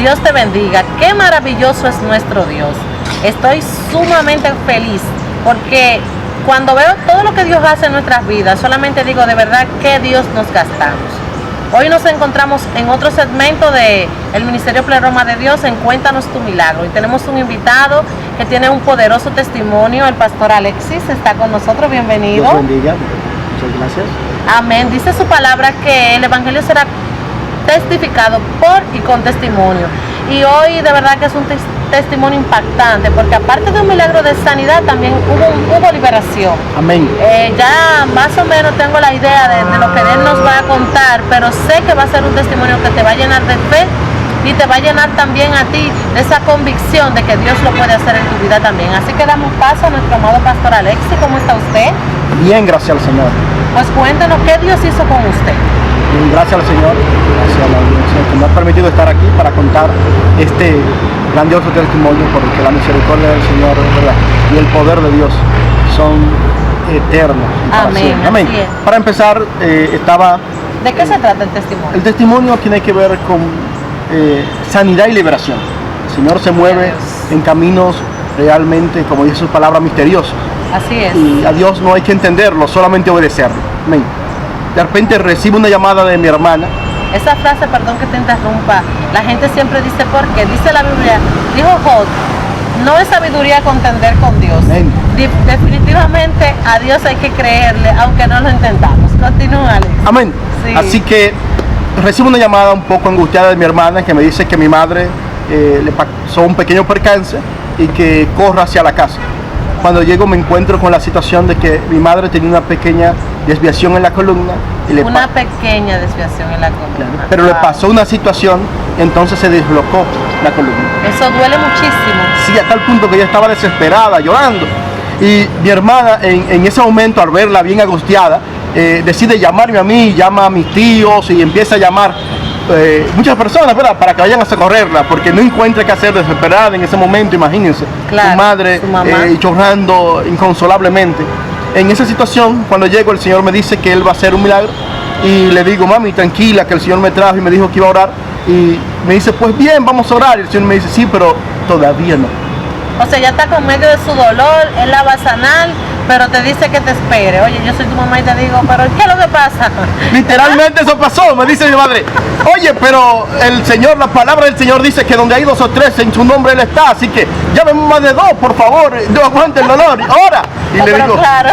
Dios te bendiga. Qué maravilloso es nuestro Dios. Estoy sumamente feliz porque cuando veo todo lo que Dios hace en nuestras vidas, solamente digo de verdad que Dios nos gastamos. Hoy nos encontramos en otro segmento de el Ministerio Pleroma de Dios en Cuéntanos tu Milagro y tenemos un invitado que tiene un poderoso testimonio, el pastor Alexis está con nosotros, bienvenido. Dios bendiga, muchas gracias. Amén, dice su palabra que el Evangelio será testificado por y con testimonio y hoy de verdad que es un testimonio impactante porque aparte de un milagro de sanidad también hubo liberación. Amén. Ya más o menos tengo la idea de lo que Él nos va a contar, pero sé que va a ser un testimonio que te va a llenar de fe y te va a llenar también a ti de esa convicción de que Dios lo puede hacer en tu vida también. Así que damos paso a nuestro amado pastor Alexis. ¿Cómo está usted? Bien, gracias al Señor. Pues cuéntenos qué Dios hizo con usted. Bien, gracias al Señor, gracias a la audiencia que me ha permitido estar aquí para contar este grandioso testimonio, porque la misericordia del Señor, ¿verdad?, y el poder de Dios son eternos. Amén. Amén. Para empezar, ¿De qué se trata el testimonio? El testimonio tiene que ver con sanidad y liberación. El Señor se mueve en caminos realmente, como dice su palabra, misteriosos. Así es. Y a Dios no hay que entenderlo, solamente obedecerlo. Amén. De repente recibo una llamada de mi hermana. Esa frase, perdón que te interrumpa, la gente siempre dice ¿por qué? Dice la Biblia, dijo Job, no es sabiduría contender con Dios. Amén. Definitivamente a Dios hay que creerle, aunque no lo intentamos. Continúa, Alex. Amén. Sí. Así que recibo una llamada un poco angustiada de mi hermana que me dice que mi madre le pasó un pequeño percance y que corra hacia la casa. Cuando llego me encuentro con la situación de que mi madre tenía una pequeña desviación en la columna. Y una pequeña desviación en la columna. Claro, pero le pasó una situación y entonces se deslocó la columna. Eso duele muchísimo. Sí, a tal punto que ella estaba desesperada, llorando. Y mi hermana en ese momento, al verla bien angustiada, decide llamarme a mí, llama a mis tíos y empieza a llamar muchas personas, ¿verdad?, para que vayan a socorrerla, porque no encuentra qué hacer, desesperada en ese momento, imagínense. Claro, su madre llorando inconsolablemente. En esa situación, cuando llego, el Señor me dice que Él va a hacer un milagro y le digo, mami, tranquila, que el Señor me trajo y me dijo que iba a orar y me dice, pues bien, vamos a orar. Y el Señor me dice, sí, pero todavía no. O sea, ya está con medio de su dolor, Él la va a sanar, pero te dice que te espere. Oye, yo soy tu mamá y te digo, pero ¿qué es lo que pasa? Literalmente eso pasó, me dice mi madre. Oye, pero el Señor, la palabra del Señor dice que donde hay 2 o 3 en su nombre Él está, así que llámeme más de 2, por favor, no aguante el dolor, ora. Y No, claro.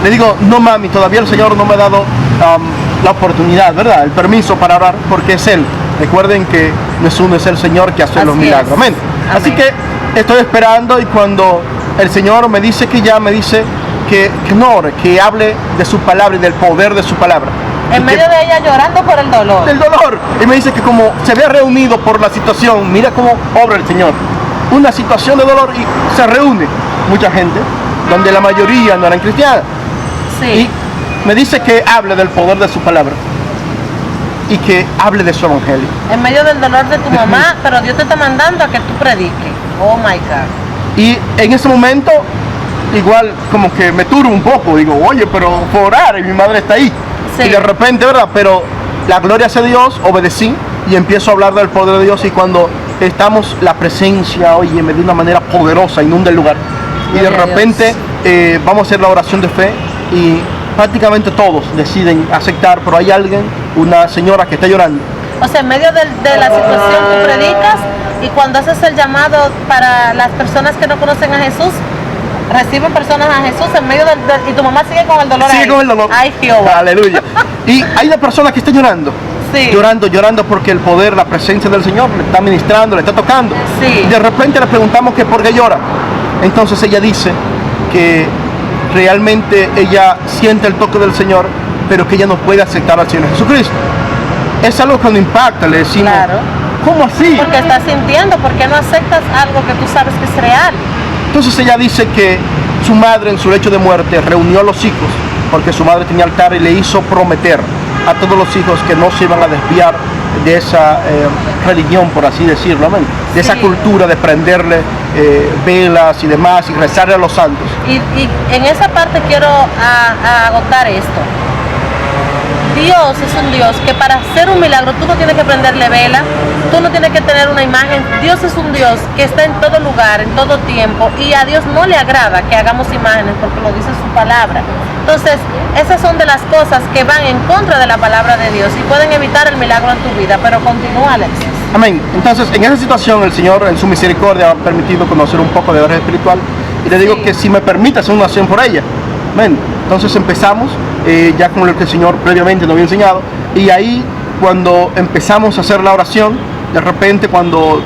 le digo, no mami, todavía el Señor no me ha dado la oportunidad, ¿verdad?, el permiso para orar, porque es Él. Recuerden que no es uno, es el Señor que hace los milagros. Amén. Así que estoy esperando y cuando el Señor me dice que ya, me dice que no ore, que hable de su palabra y del poder de su palabra. En medio de ella llorando por el dolor. El dolor. Y me dice que como se había reunido por la situación, mira cómo obra el Señor. Una situación de dolor y se reúne mucha gente, donde la mayoría no eran cristianas. Sí. Y me dice que hable del poder de su palabra y que hable de su evangelio. En medio del dolor de tu mamá, pero Dios te está mandando a que tú prediques. Oh my God. Y en ese momento, igual como que me turbo un poco, digo, oye, pero por orar, y mi madre está ahí. Sí. Y de repente, ¿verdad? Pero la gloria hacia Dios, obedecí y empiezo a hablar del poder de Dios y cuando estamos, la presencia, oye, me de una manera poderosa, inunda el lugar. Y de repente vamos a hacer la oración de fe y prácticamente todos deciden aceptar, pero hay alguien, una señora que está llorando. O sea, en medio de la situación tú predicas y cuando haces el llamado para las personas que no conocen a Jesús, reciben personas a Jesús en medio y tu mamá sigue con el dolor. Sigue con el dolor. Ay, Jehová. Aleluya. Y hay una persona que está llorando. Sí. Llorando porque el poder, la presencia del Señor le está ministrando, le está tocando. Sí. Y de repente le preguntamos que por qué llora. Entonces ella dice que realmente ella siente el toque del Señor, pero que ella no puede aceptar al Señor Jesucristo. Es algo que nos impacta, le decimos. Claro. ¿Cómo así? Porque estás sintiendo, ¿por qué no aceptas algo que tú sabes que es real? Entonces ella dice que su madre en su lecho de muerte reunió a los hijos, porque su madre tenía altar y le hizo prometer a todos los hijos que no se iban a desviar de esa religión, por así decirlo, amén, de esa cultura de prenderle velas y demás y rezarle a los santos. Y en esa parte quiero agotar esto. Dios es un Dios que para hacer un milagro tú no tienes que prenderle vela, tú no tienes que tener una imagen. Dios es un Dios que está en todo lugar, en todo tiempo, y a Dios no le agrada que hagamos imágenes porque lo dice su palabra. Entonces, esas son de las cosas que van en contra de la palabra de Dios y pueden evitar el milagro en tu vida, pero continúa, Alexis. Amén. Entonces, en esa situación, el Señor, en su misericordia, ha permitido conocer un poco de la verdad espiritual. Y le digo que si me permite hacer una oración por ella. Amén. Entonces empezamos, ya con lo que el Señor previamente nos había enseñado. Y ahí, cuando empezamos a hacer la oración, de repente, cuando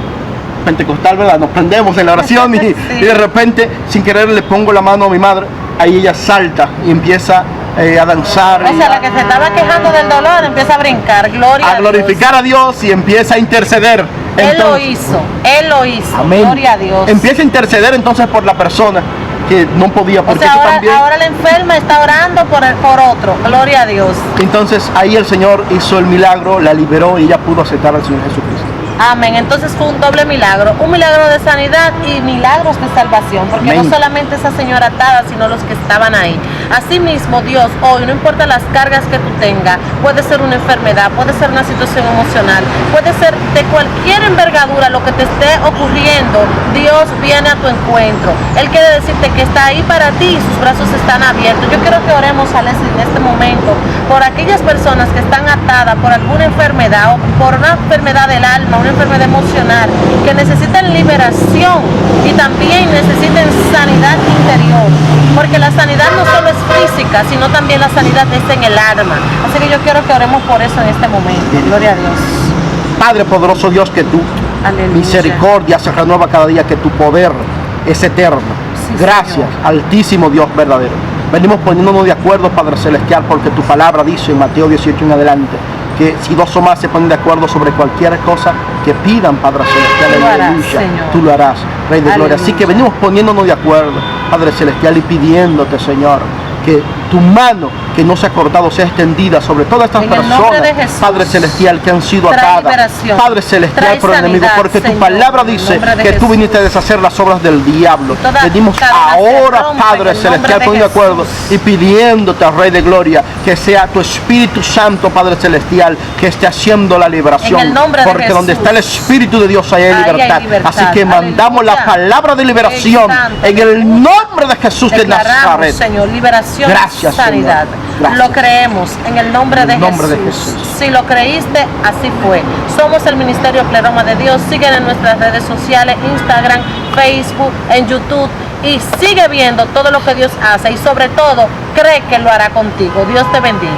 pentecostal, ¿verdad? Nos prendemos en la oración y de repente, sin querer, le pongo la mano a mi madre. Ahí ella salta y empieza a danzar. O sea, la que se estaba quejando del dolor empieza a brincar, gloria a glorificar a Dios y empieza a interceder. Entonces, Él lo hizo, amén. Gloria a Dios. Empieza a interceder entonces por la persona que no podía, porque o sea, también... ahora la enferma está orando por otro, gloria a Dios. Entonces ahí el Señor hizo el milagro, la liberó y ella pudo aceptar al Señor Jesucristo. Amén. Entonces fue un doble milagro, un milagro de sanidad y milagros de salvación, porque amén. No solamente esa señora atada, sino los que estaban ahí. Asimismo, Dios hoy, no importa las cargas que tú tengas, puede ser una enfermedad, puede ser una situación emocional, puede ser de cualquier envergadura lo que te esté ocurriendo, Dios viene a tu encuentro. Él quiere decirte que está ahí para ti y sus brazos están abiertos. Yo quiero que oremos, Alexis, en este momento por aquellas personas que están atadas por alguna enfermedad o por una enfermedad del alma, una enfermedad emocional, que necesitan liberación y también necesitan sanidad interior, porque la sanidad no solo es física, sino también la sanidad es en el alma. Así que yo quiero que oremos por eso en este momento. Gloria a Dios. Padre poderoso Dios, que tu misericordia se renueva cada día, que tu poder es eterno. Sí, gracias, Señor. Altísimo Dios verdadero. Venimos poniéndonos de acuerdo, Padre Celestial, porque tu palabra dice en Mateo 18 en adelante, que si dos o más se ponen de acuerdo sobre cualquier cosa que pidan, Padre Celestial, aleluya, tú lo harás, Rey de Gloria. Así que venimos poniéndonos de acuerdo, Padre Celestial, y pidiéndote, Señor, que tu mano, que no se ha cortado, sea extendida sobre todas estas personas, Padre Celestial, que han sido atadas, Padre Celestial, por el enemigo, porque tu palabra dice que tú viniste a deshacer las obras del diablo. Venimos ahora, Padre Celestial, poniendo de acuerdo y pidiéndote, Rey de Gloria, que sea tu Espíritu Santo, Padre Celestial, que esté haciendo la liberación, porque donde está el Espíritu de Dios hay libertad. Así que mandamos la palabra de liberación en el nombre de Jesús de Nazaret. Señor, liberación. Gracias, sanidad. Gracias. Lo creemos en el nombre de Jesús. Si lo creíste, así fue. Somos el Ministerio Pleroma de Dios. Síguenos en nuestras redes sociales, Instagram, Facebook, en YouTube, y sigue viendo todo lo que Dios hace y sobre todo cree que lo hará contigo. Dios te bendiga.